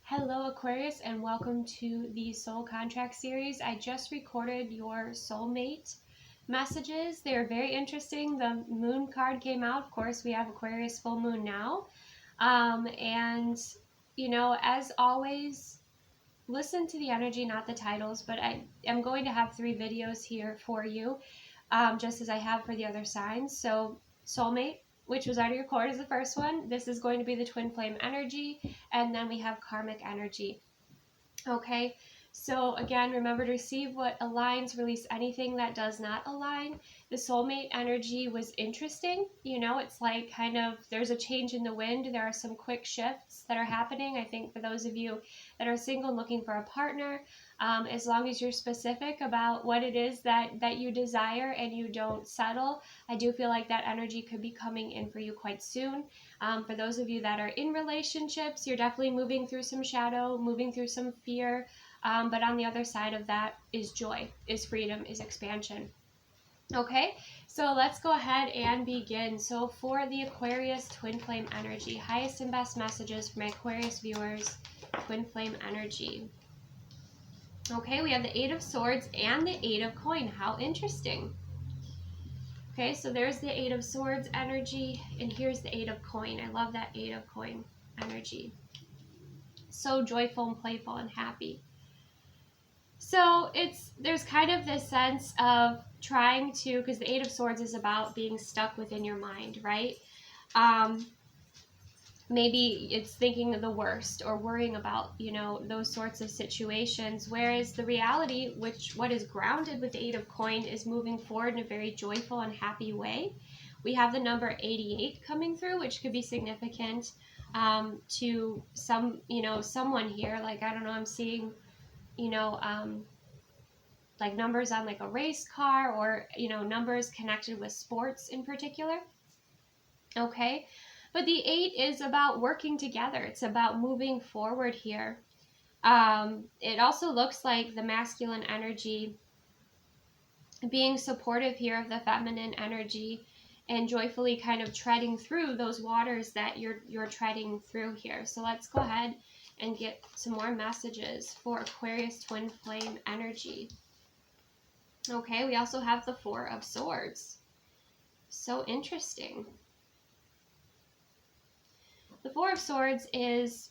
Hello Aquarius, and welcome to the Soul Contract series. I just recorded your soulmate messages. They're very interesting. The moon card came out. Of course, we have Aquarius full moon now. And as always, listen to the energy, not the titles, but I am going to have 3 videos here for you, just as I have for the other signs. So soulmate, which was already recorded, is the first one. This is going to be the twin flame energy, and then we have karmic energy. Okay, so again, remember to receive what aligns, release anything that does not align. The soulmate energy was interesting. It's like kind of there's a change in the wind. There are some quick shifts that are happening. I think for those of you that are single and looking for a partner, as long as you're specific about what it is that you desire and you don't settle, I do feel like that energy could be coming in for you quite soon. For those of you that are in relationships, you're definitely moving through some shadow, moving through some fear, but on the other side of that is joy, is freedom, is expansion. Okay, so let's go ahead and begin. So for the Aquarius twin flame energy, highest and best messages for my Aquarius viewers, twin flame energy. Okay, we have the 8 of Swords and the 8 of Coin. How interesting. Okay, so there's the 8 of Swords energy, and here's the 8 of Coin. I love that 8 of Coin energy. So joyful and playful and happy. So there's kind of this sense of trying to, because the 8 of Swords is about being stuck within your mind, right? Maybe it's thinking of the worst or worrying about, those sorts of situations. Whereas the reality, what is grounded with the 8 of Coin, is moving forward in a very joyful and happy way. We have the number 88 coming through, which could be significant to someone here. Like, I don't know, I'm seeing, like numbers on like a race car, or, numbers connected with sports in particular. Okay. But the 8 is about working together. It's about moving forward here. It also looks like the masculine energy being supportive here of the feminine energy and joyfully kind of treading through those waters that you're treading through here. So let's go ahead and get some more messages for Aquarius twin flame energy. Okay, we also have the 4 of Swords. So interesting. The 4 of Swords is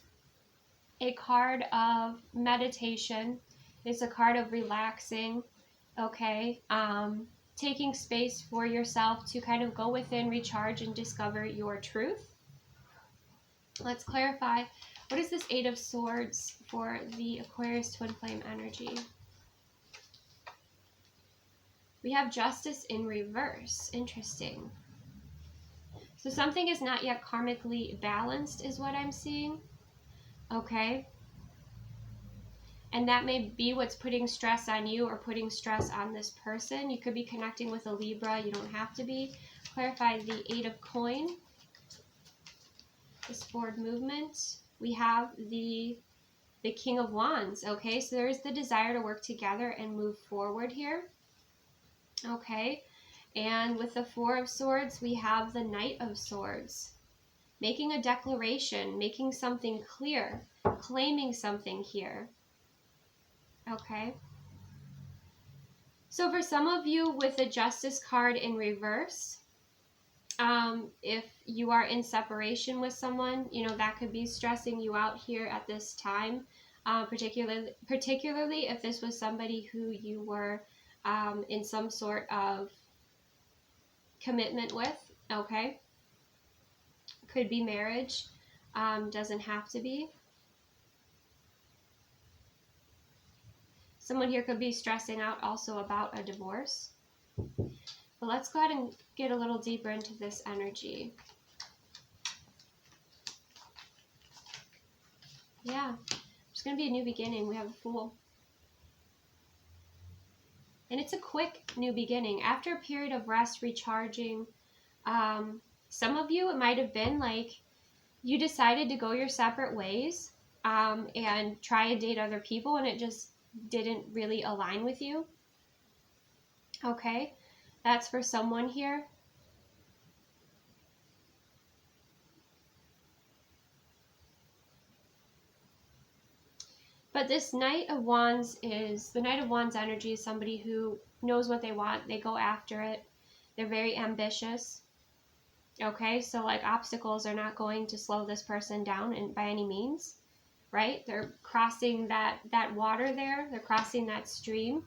a card of meditation. It's a card of relaxing, okay? Taking space for yourself to kind of go within, recharge, and discover your truth. Let's clarify. What is this 8 of Swords for the Aquarius twin flame energy? We have Justice in reverse. Interesting. So something is not yet karmically balanced is what I'm seeing. Okay. And that may be what's putting stress on you or putting stress on this person. You could be connecting with a Libra. You don't have to be. Clarify the 8 of Coin. This forward movement. We have the King of Wands. Okay, so there's the desire to work together and move forward here. Okay. And with the 4 of Swords, we have the Knight of Swords. Making a declaration, making something clear, claiming something here. Okay. So for some of you with the Justice card in reverse, if you are in separation with someone, that could be stressing you out here at this time. Particularly if this was somebody who you were in some sort of commitment with, okay? Could be marriage, doesn't have to be. Someone here could be stressing out also about a divorce. But let's go ahead and get a little deeper into this energy. Yeah, there's going to be a new beginning. We have a Fool. And it's a quick new beginning. After a period of rest, recharging, some of you, it might have been like you decided to go your separate ways and try and date other people, and it just didn't really align with you. Okay, that's for someone here. But this Knight of Wands is, the Knight of Wands energy is somebody who knows what they want. They go after it. They're very ambitious. Okay, so like obstacles are not going to slow this person down by any means, right? They're crossing that water there. They're crossing that stream.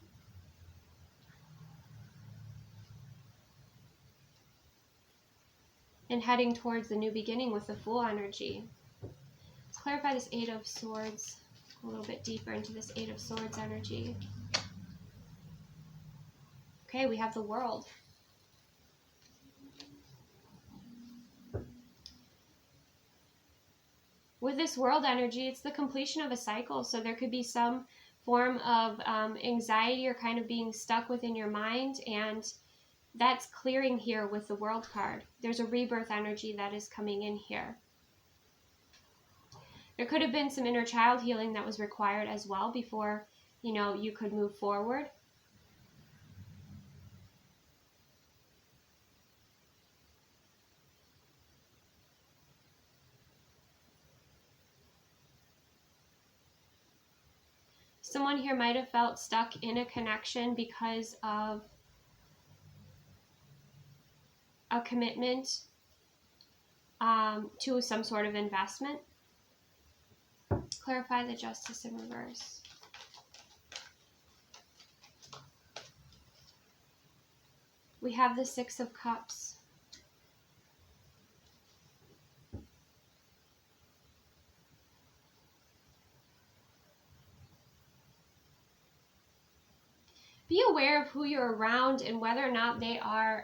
And heading towards the new beginning with the Fool energy. Let's clarify this Eight of Swords a little bit deeper into this Eight of Swords energy. Okay, we have the World. With this World energy, it's the completion of a cycle. So there could be some form of anxiety or kind of being stuck within your mind, and that's clearing here with the World card. There's a rebirth energy that is coming in here. There could have been some inner child healing that was required as well before, you know, you could move forward. Someone here might have felt stuck in a connection because of a commitment to some sort of investment. Clarify the Justice in reverse. We have the Six of Cups. Be aware of who you're around and whether or not they are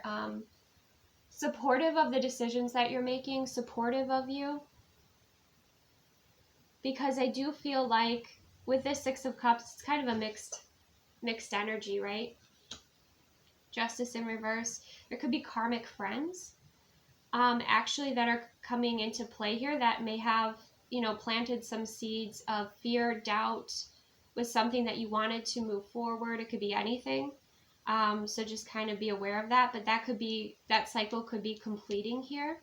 supportive of the decisions that you're making, supportive of you. Because I do feel like with this Six of Cups, it's kind of a mixed energy, right? Justice in reverse. There could be karmic friends actually that are coming into play here that may have, you know, planted some seeds of fear, doubt with something that you wanted to move forward. It could be anything. So just kind of be aware of that. But that could be, that cycle could be completing here.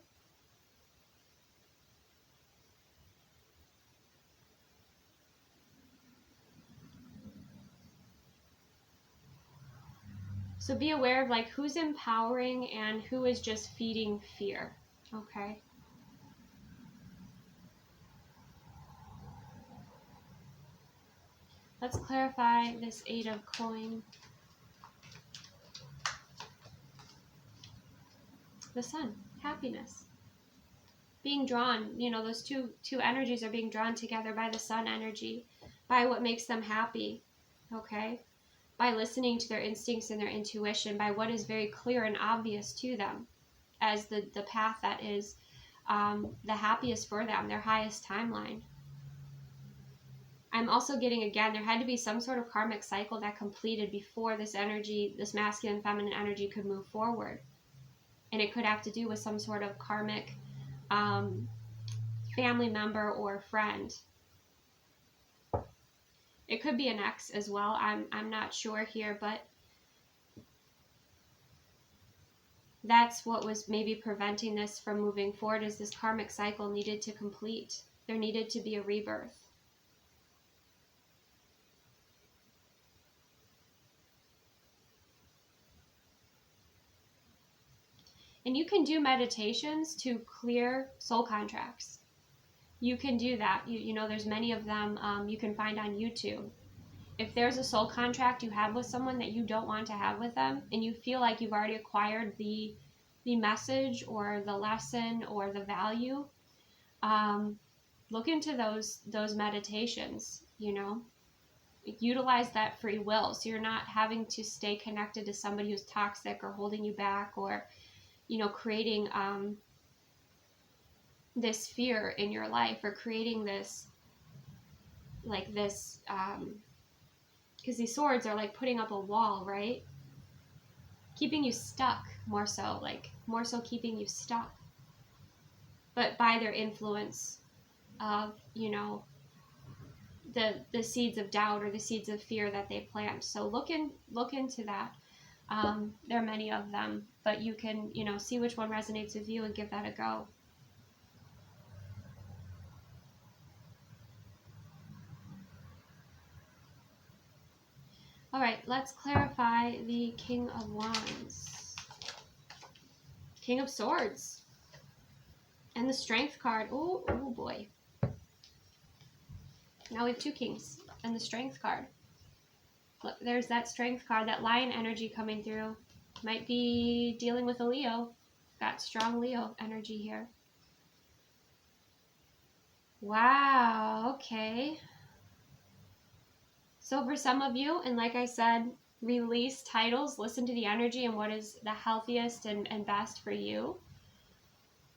So be aware of like who's empowering and who is just feeding fear, okay? Let's clarify this Eight of Coin. The Sun, happiness. Being drawn, you know, those two energies are being drawn together by the Sun energy, by what makes them happy, okay? By listening to their instincts and their intuition, by what is very clear and obvious to them as the path that is the happiest for them, their highest timeline. I'm also getting, again, there had to be some sort of karmic cycle that completed before this energy, this masculine, feminine energy could move forward. And it could have to do with some sort of karmic family member or friend. It could be an ex as well. I'm not sure here, but that's what was maybe preventing this from moving forward, is this karmic cycle needed to complete. There needed to be a rebirth. And you can do meditations to clear soul contracts. You can do that. You know, there's many of them you can find on YouTube. If there's a soul contract you have with someone that you don't want to have with them, and you feel like you've already acquired the message or the lesson or the value, look into those meditations, you know. Utilize that free will so you're not having to stay connected to somebody who's toxic or holding you back, or, you know, creating this fear in your life, or creating this, like this, because these swords are like putting up a wall, right? Keeping you stuck, more so keeping you stuck. But by their influence of, you know, the seeds of doubt or the seeds of fear that they plant. So look into that. There are many of them, but you can, you know, see which one resonates with you and give that a go. All right, let's clarify the King of Wands, King of Swords, and the Strength card. Oh boy. Now we have two kings and the Strength card. Look, there's that Strength card, that lion energy coming through. Might be dealing with a Leo. Got strong Leo energy here. Wow, okay. So for some of you, and like I said, release titles, listen to the energy and what is the healthiest and best for you.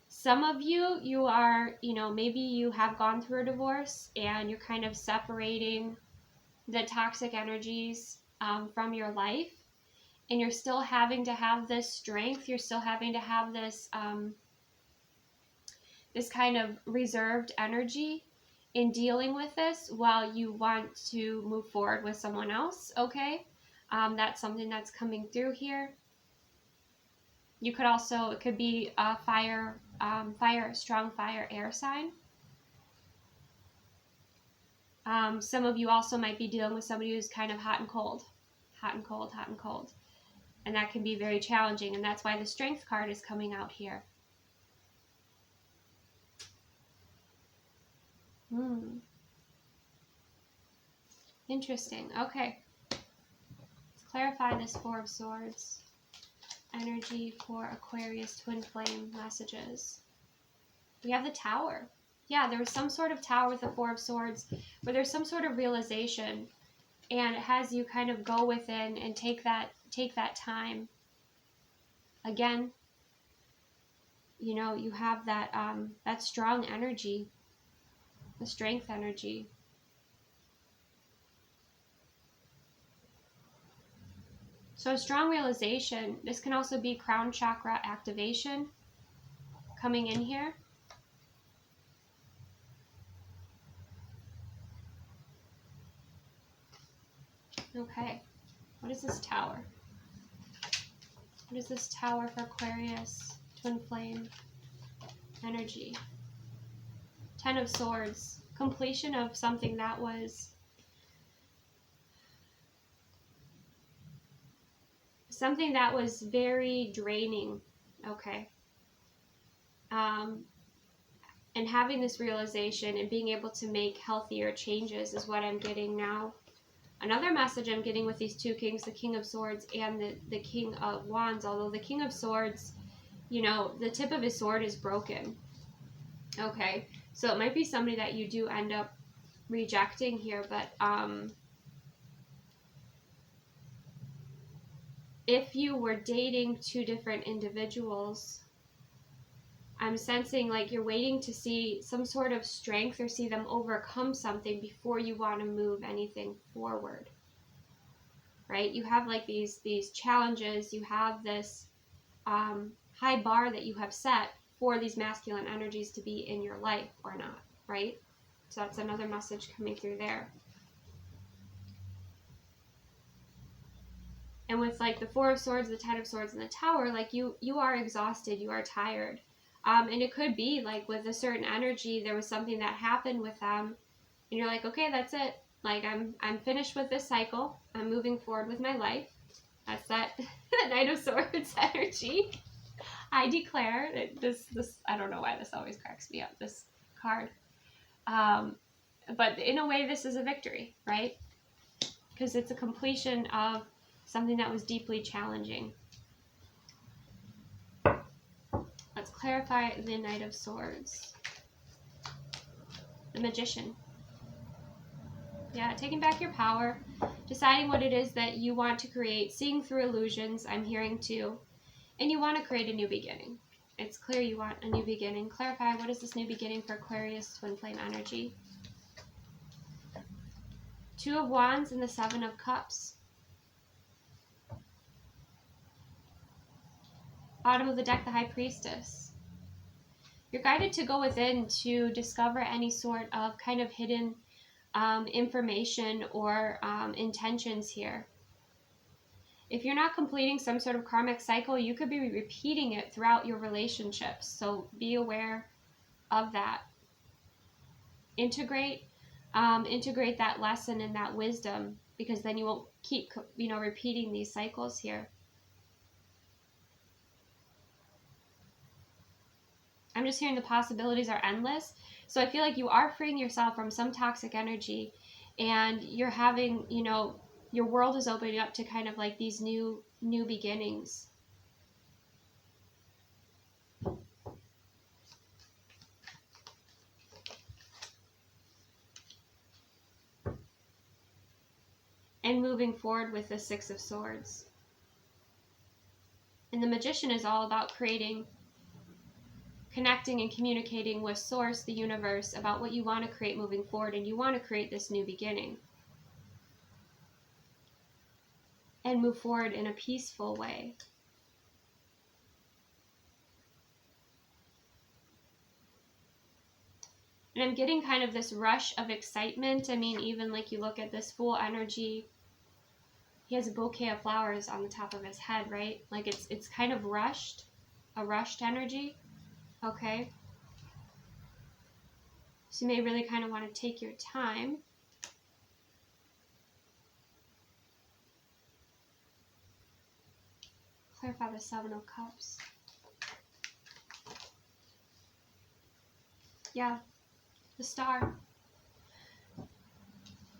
Some of you, you are, maybe you have gone through a divorce and you're kind of separating the toxic energies from your life. And you're still having to have this strength. You're still having to have this this kind of reserved energy in dealing with this while you want to move forward with someone else. Okay, that's something that's coming through here. You could also, it could be a strong fire air sign. Some of you also might be dealing with somebody who's kind of hot and cold, hot and cold, hot and cold. And that can be very challenging, and that's why the Strength card is coming out here. Interesting. Okay. Let's clarify this Four of Swords. Energy for Aquarius twin flame messages. We have the Tower. Yeah, there was some sort of tower with the Four of Swords where there's some sort of realization, and it has you kind of go within and take that time. Again, you have that that strong energy, the Strength energy. So strong realization. This can also be crown chakra activation coming in here. Okay, what is this Tower? What is this Tower for Aquarius twin flame energy? Ten of Swords. Completion of something that was very draining. Okay. And having this realization and being able to make healthier changes is what I'm getting now. Another message I'm getting with these two kings, the King of Swords and the King of Wands, although the King of Swords, the tip of his sword is broken. Okay, so it might be somebody that you do end up rejecting here, but if you were dating two different individuals, I'm sensing like you're waiting to see some sort of strength or see them overcome something before you want to move anything forward, right? You have like these challenges, you have this high bar that you have set for these masculine energies to be in your life or not, right? So that's another message coming through there. And with like the Four of Swords, the Ten of Swords, and the Tower, like you are exhausted, you are tired. And it could be like with a certain energy, there was something that happened with them, and you're like, okay, that's it. Like I'm finished with this cycle. I'm moving forward with my life. That's that the Knight of Swords energy. I declare that this I don't know why this always cracks me up, this card. But in a way, this is a victory, right? Because it's a completion of something that was deeply challenging. Let's clarify the Knight of Swords. The Magician. Yeah, taking back your power, deciding what it is that you want to create, seeing through illusions, I'm hearing too, and you want to create a new beginning. It's clear you want a new beginning. Clarify, what is this new beginning for Aquarius twin flame energy? Two of Wands and the Seven of Cups. Bottom of the deck, the High Priestess. You're guided to go within to discover any sort of kind of hidden information or intentions here. If you're not completing some sort of karmic cycle, you could be repeating it throughout your relationships. So be aware of that. Integrate integrate that lesson and that wisdom, because then you won't keep, repeating these cycles here. I'm just hearing the possibilities are endless. So I feel like you are freeing yourself from some toxic energy, and you're having, your world is opening up to kind of like these new beginnings. And moving forward with the Six of Swords. And the Magician is all about connecting and communicating with Source, the universe, about what you want to create moving forward, and you want to create this new beginning. And move forward in a peaceful way. And I'm getting kind of this rush of excitement. I mean, even like you look at this Fool energy, he has a bouquet of flowers on the top of his head, right? Like it's kind of rushed, a rushed energy, okay? So you may really kind of want to take your time. Clarify the Seven of Cups. Yeah, the Star.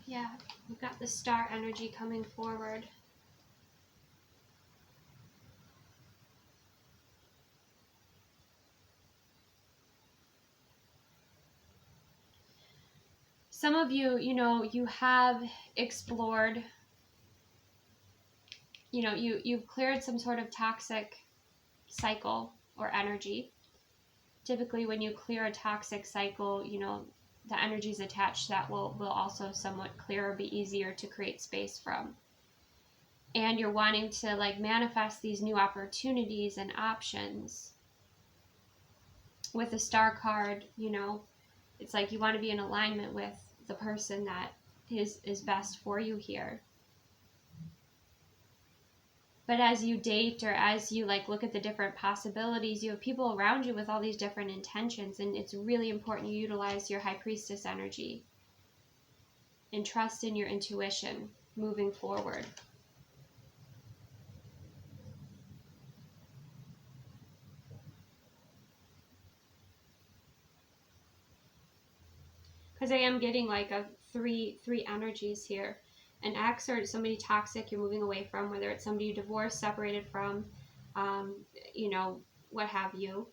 Yeah, we've got the Star energy coming forward. Some of you, you have explored, you've cleared some sort of toxic cycle or energy. Typically when you clear a toxic cycle, the energies attached to that will also somewhat clear or be easier to create space from. And you're wanting to like manifest these new opportunities and options. With the Star card, it's like you want to be in alignment with the person that is best for you here. But as you date, or as you like look at the different possibilities, you have people around you with all these different intentions, and it's really important you utilize your High Priestess energy and trust in your intuition moving forward. Because I am getting like a three energies here. An ex or somebody toxic you're moving away from, whether it's somebody you divorced, separated from, what have you.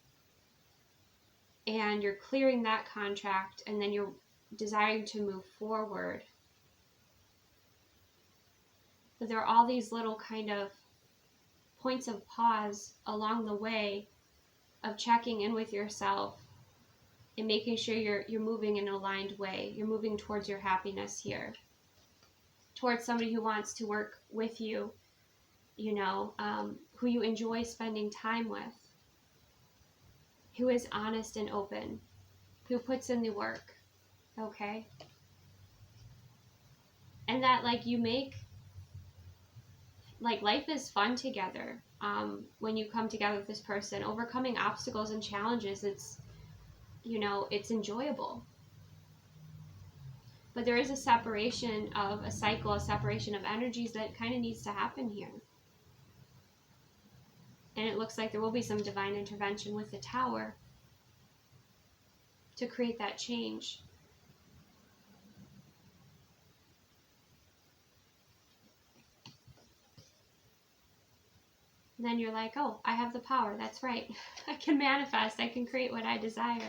And you're clearing that contract, and then you're desiring to move forward. But there are all these little kind of points of pause along the way of checking in with yourself and making sure you're moving in an aligned way. You're moving towards your happiness here. Towards somebody who wants to work with you, who you enjoy spending time with, who is honest and open, who puts in the work, okay? And that like you make, like life is fun together. When you come together with this person, overcoming obstacles and challenges, it's enjoyable. But there is a separation of a cycle, a separation of energies that kind of needs to happen here. And it looks like there will be some divine intervention with the Tower to create that change. And then you're like, oh, I have the power. That's right. I can manifest. I can create what I desire.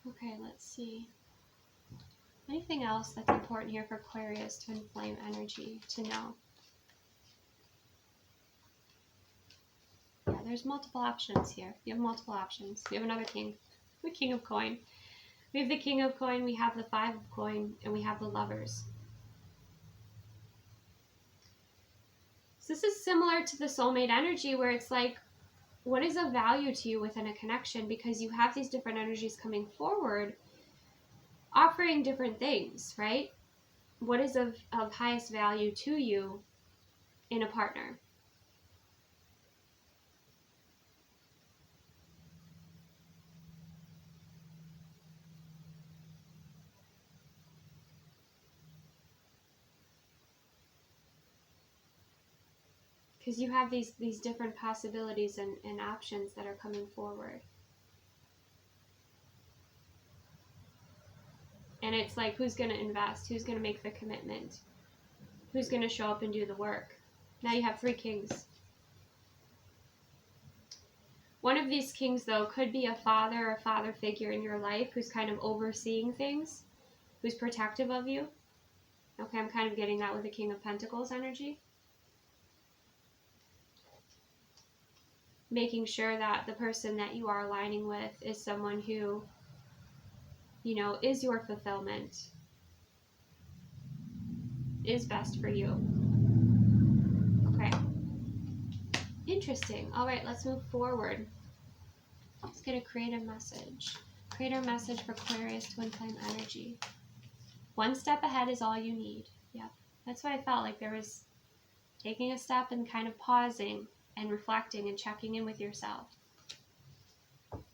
Okay, let's see. Anything else that's important here for Aquarius twin flame energy to know? Yeah, there's multiple options here. You have multiple options. We have another king, the King of Coin. We have the King of Coin, we have the Five of Coin, and we have the Lovers. So this is similar to the soulmate energy, where it's like, what is of value to you within a connection? Because you have these different energies coming forward, offering different things, right? What is of highest value to you in a partner? Because you have these different possibilities and options that are coming forward. And it's like, who's going to invest? Who's going to make the commitment? Who's going to show up and do the work? Now you have 3 kings. One of these kings, though, could be a father or a father figure in your life who's kind of overseeing things, who's protective of you. Okay, I'm kind of getting that with the King of Pentacles energy. Making sure that the person that you are aligning with is someone who, you know, is your fulfillment, is best for you. Okay. Interesting. All right, let's move forward. Let's get a creative message. Creative message for Aquarius twin flame energy. One step ahead is all you need. Yep. That's what I felt like. There was taking a step and kind of pausing and reflecting and checking in with yourself.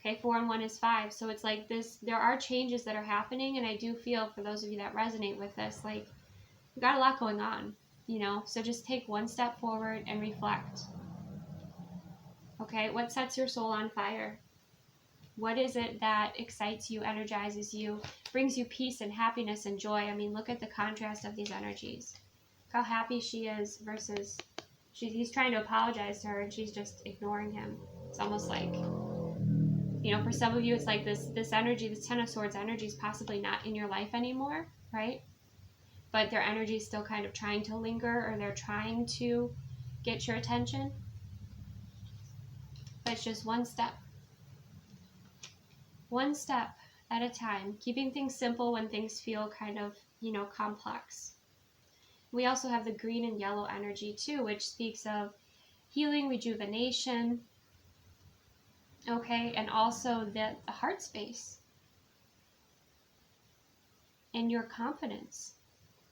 Okay, 4 and 1 is 5. So it's like this, there are changes that are happening, and I do feel for those of you that resonate with this, like, you got a lot going on, you know? So just take one step forward and reflect. Okay, what sets your soul on fire? What is it that excites you, energizes you, brings you peace and happiness and joy? I mean, look at the contrast of these energies. Look how happy she is versus he's trying to apologize to her and she's just ignoring him. It's almost like, you know, for some of you, it's like this energy, this 10 of Swords energy is possibly not in your life anymore, right? But their energy is still kind of trying to linger, or they're trying to get your attention. But it's just one step at a time, keeping things simple when things feel kind of, you know, complex. We also have the green and yellow energy too, which speaks of healing, rejuvenation, okay, and also the heart space and your confidence.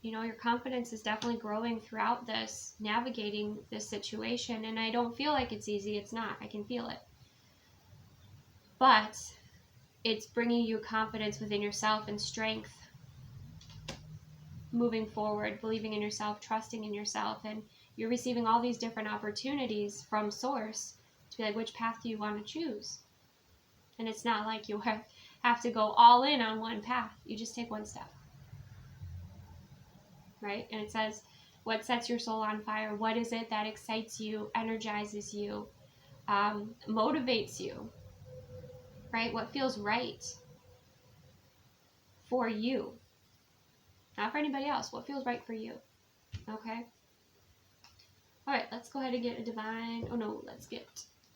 You know, your confidence is definitely growing throughout this, navigating this situation, and I don't feel like it's easy. It's not. I can feel it. But it's bringing you confidence within yourself and strength moving forward, believing in yourself, trusting in yourself, and you're receiving all these different opportunities from Source to be like, which path do you want to choose? And it's not like you have to go all in on one path. You just take one step. Right? And it says, what sets your soul on fire? What is it that excites you, energizes you, motivates you? Right? What feels right for you? Not for anybody else. What feels right for you? Okay? All right, let's go ahead and get a divine... Oh, no, let's get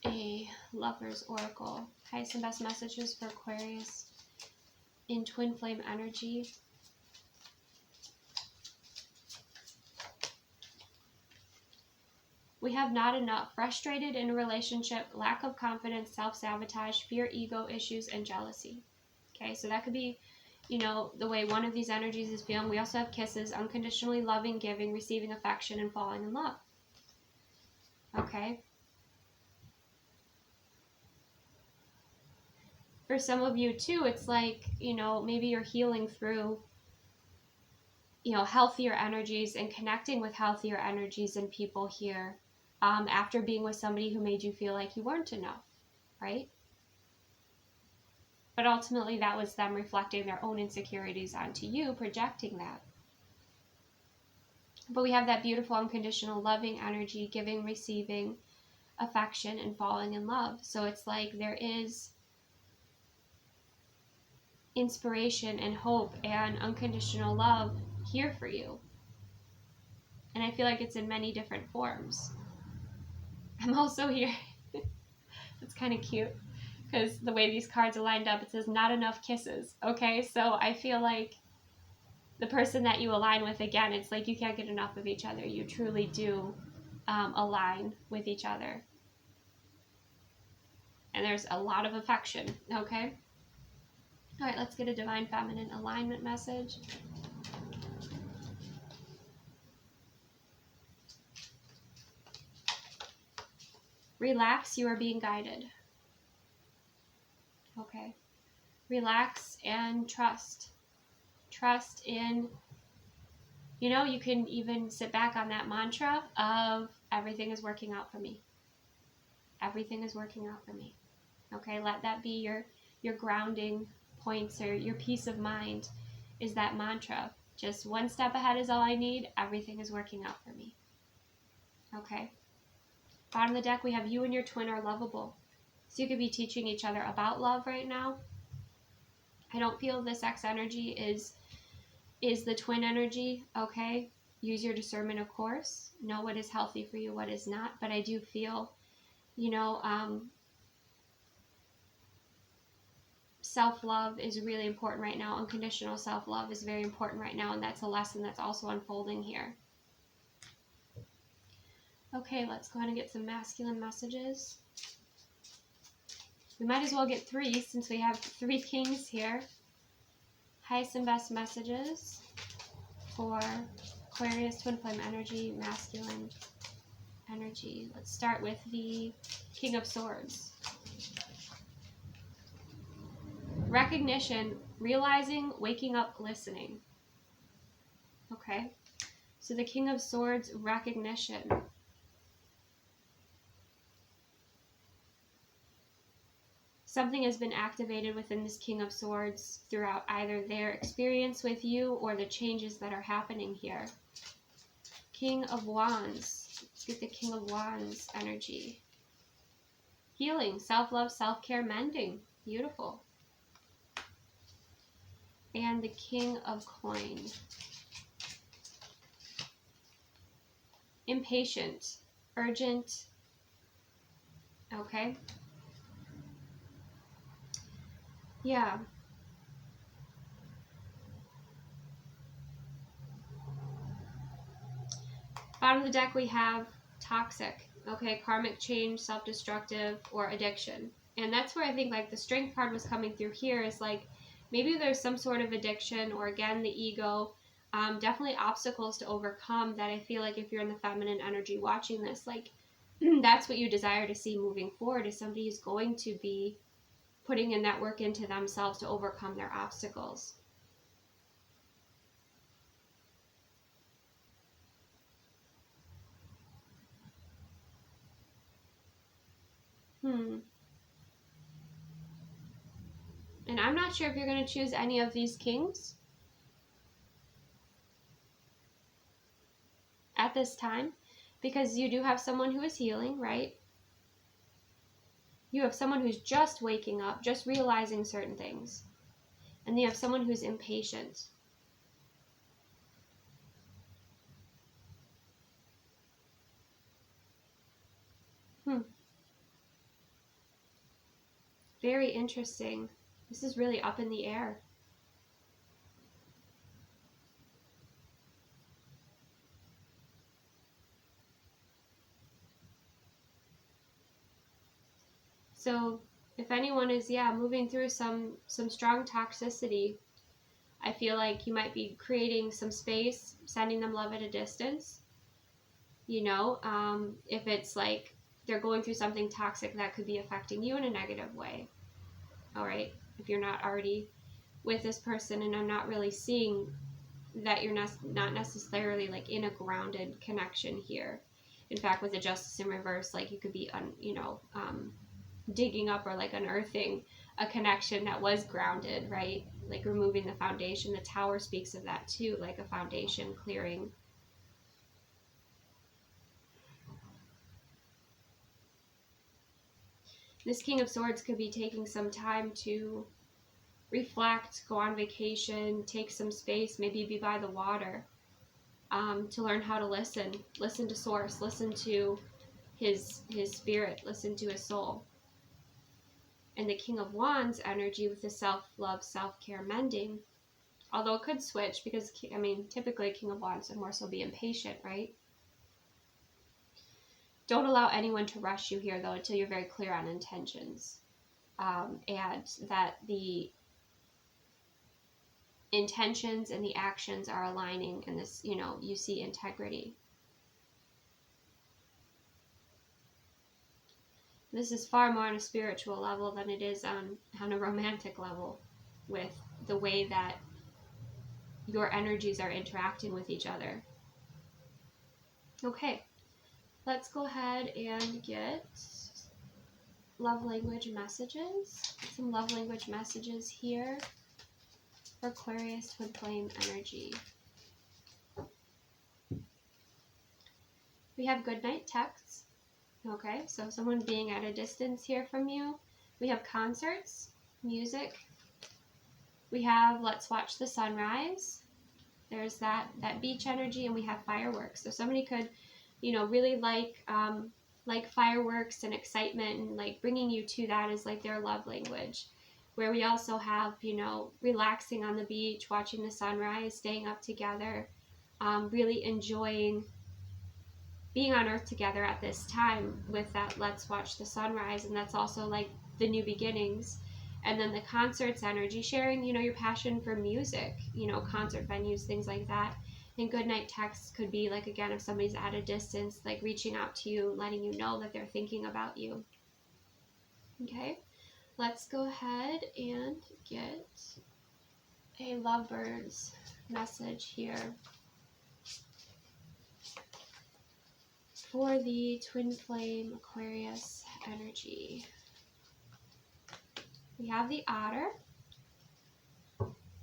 a Lover's Oracle. Highest and best messages for Aquarius in twin flame energy. We have not enough. Frustrated in a relationship, lack of confidence, self-sabotage, fear, ego issues, and jealousy. Okay, so that could be, you know, the way one of these energies is feeling. We also have kisses, unconditionally loving, giving, receiving affection, and falling in love. Okay. For some of you too, it's like, you know, maybe you're healing through, you know, healthier energies and connecting with healthier energies and people here. After being with somebody who made you feel like you weren't enough, right? But ultimately that was them reflecting their own insecurities onto you, projecting that. But we have that beautiful unconditional loving energy, giving, receiving affection, and falling in love. So it's like there is inspiration and hope and unconditional love here for you. And I feel like it's in many different forms. I'm also here. It's kind of cute because the way these cards are lined up, it says not enough kisses. Okay, so I feel like the person that you align with, again, it's like you can't get enough of each other. You truly do align with each other. And there's a lot of affection, okay? All right, let's get a divine feminine alignment message. Relax, you are being guided. Okay. Relax and trust. Trust in You know, you can even sit back on that mantra of everything is working out for me. Everything is working out for me. Okay, let that be your grounding points, or your peace of mind is that mantra. Just one step ahead is all I need. Everything is working out for me. Okay. Bottom of the deck, we have you and your twin are lovable. So you could be teaching each other about love right now. I don't feel this X energy is the twin energy, okay? Use your discernment, of course. Know what is healthy for you, what is not. But I do feel, you know, self-love is really important right now. Unconditional self-love is very important right now, and that's a lesson that's also unfolding here. Okay, let's go ahead and get some masculine messages. We might as well get 3 since we have 3 kings here. Highest and best messages for Aquarius, twin flame energy, masculine energy. Let's start with the King of Swords. Recognition, realizing, waking up, listening. Okay, so the King of Swords, recognition. Something has been activated within this King of Swords throughout either their experience with you or the changes that are happening here. King of Wands. Let's get the King of Wands energy. Healing, self-love, self-care, mending. Beautiful. And the King of Coins. Impatient, urgent. Okay. Yeah. Bottom of the deck we have toxic. Okay, karmic change, self-destructive, or addiction. And that's where I think like the strength card was coming through here is like maybe there's some sort of addiction, or again the ego. Definitely obstacles to overcome that I feel like if you're in the feminine energy watching this, like that's what you desire to see moving forward, is somebody who's going to be putting in that work into themselves to overcome their obstacles. And I'm not sure if you're going to choose any of these kings at this time, because you do have someone who is healing, right? You have someone who's just waking up, just realizing certain things. And you have someone who's impatient. Very interesting. This is really up in the air. So if anyone is, moving through some strong toxicity, I feel like you might be creating some space, sending them love at a distance. You know, if it's like they're going through something toxic that could be affecting you in a negative way. All right, if you're not already with this person, and I'm not really seeing that you're not necessarily like in a grounded connection here. In fact, with the Justice in reverse, like you could be digging up or like unearthing a connection that was grounded, right? Like removing the foundation. The Tower speaks of that too, like a foundation clearing. This King of Swords could be taking some time to reflect, go on vacation, take some space, maybe be by the water, to learn how to listen to Source, listen to his spirit, listen to his soul. And the King of Wands energy with the self-love, self-care, mending, although it could switch because, I mean, typically King of Wands would more so be impatient, right? Don't allow anyone to rush you here, though, until you're very clear on intentions. And that the intentions and the actions are aligning, and this, you know, you see integrity. This is far more on a spiritual level than it is on a romantic level, with the way that your energies are interacting with each other. Okay, let's go ahead and get love language messages. Some love language messages here for Aquarius twin flame energy. We have good night texts. Okay, so someone being at a distance here from you. We have concerts, music. We have let's watch the sunrise. There's that beach energy, and we have fireworks. So somebody could, you know, really like fireworks and excitement, and like bringing you to that is like their love language. Where we also have, you know, relaxing on the beach, watching the sunrise, staying up together, really enjoying being on earth together at this time with that let's watch the sunrise. And that's also like the new beginnings. And then the concerts energy, sharing, you know, your passion for music, you know, concert venues, things like that. And good night texts could be like, again, if somebody's at a distance, like reaching out to you, letting you know that they're thinking about you. Okay, let's go ahead and get a lovebirds message here for the twin flame Aquarius energy. We have the otter.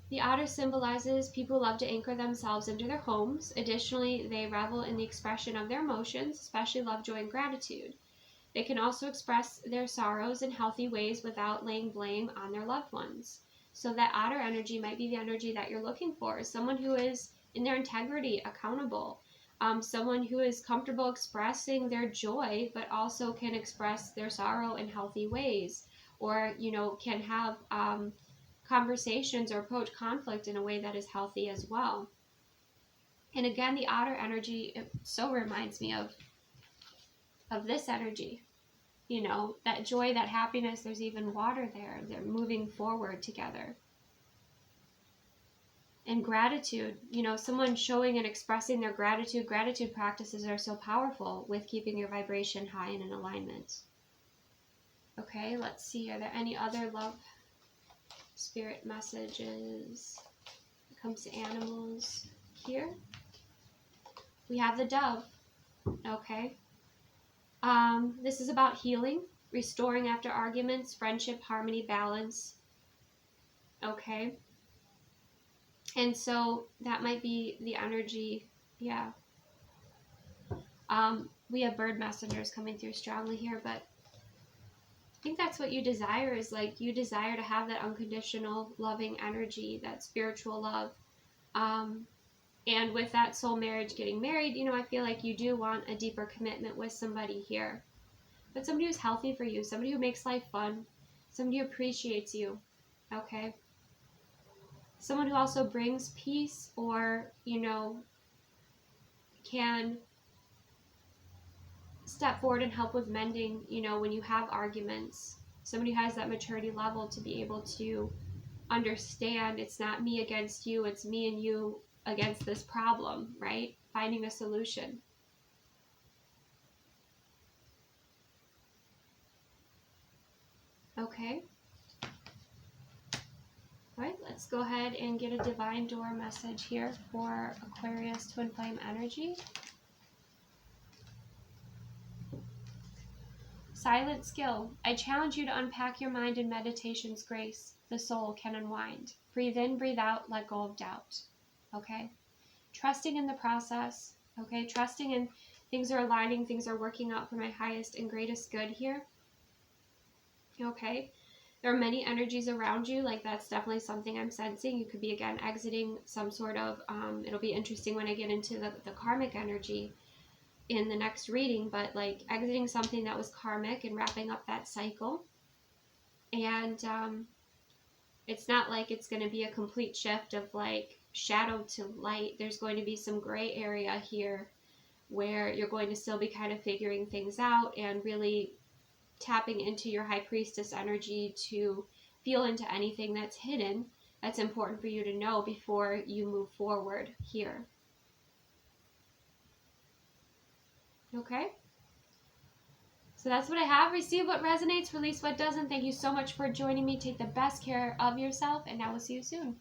The otter symbolizes people who love to anchor themselves into their homes. Additionally, they revel in the expression of their emotions, especially love, joy, and gratitude. They can also express their sorrows in healthy ways without laying blame on their loved ones. So that otter energy might be the energy that you're looking for. Someone who is in their integrity, accountable. Someone who is comfortable expressing their joy, but also can express their sorrow in healthy ways. Or, you know, can have conversations or approach conflict in a way that is healthy as well. And again, the otter energy, it so reminds me of this energy. You know, that joy, that happiness, there's even water there. They're moving forward together. And gratitude, you know, someone showing and expressing their gratitude. Gratitude practices are so powerful with keeping your vibration high and in alignment. Okay, let's see. Are there any other love spirit messages when it comes to animals here? We have the dove. Okay. This is about healing, restoring after arguments, friendship, harmony, balance. Okay. And so that might be the energy. Yeah. We have bird messengers coming through strongly here, but I think that's what you desire, is like you desire to have that unconditional loving energy, that spiritual love. And with that soul marriage, getting married, you know, I feel like you do want a deeper commitment with somebody here. But somebody who's healthy for you, somebody who makes life fun, somebody who appreciates you, okay? Someone who also brings peace, or, you know, can step forward and help with mending, you know, when you have arguments. Somebody who has that maturity level to be able to understand it's not me against you, it's me and you against this problem, right? Finding a solution. Okay. All right, let's go ahead and get a divine door message here for Aquarius twin flame energy. Silent skill. I challenge you to unpack your mind in meditation's grace. The soul can unwind. Breathe in, breathe out, let go of doubt. Okay? Trusting in the process. Okay? Trusting in things are aligning, things are working out for my highest and greatest good here. Okay? There are many energies around you, like that's definitely something I'm sensing. You could be, again, exiting some sort of, it'll be interesting when I get into the karmic energy in the next reading, but like exiting something that was karmic and wrapping up that cycle. And it's not like it's going to be a complete shift of like shadow to light. There's going to be some gray area here where you're going to still be kind of figuring things out and really tapping into your high priestess energy to feel into anything that's hidden, that's important for you to know before you move forward here. Okay? So that's what I have. Receive what resonates, release what doesn't. Thank you so much for joining me. Take the best care of yourself, and I will see you soon.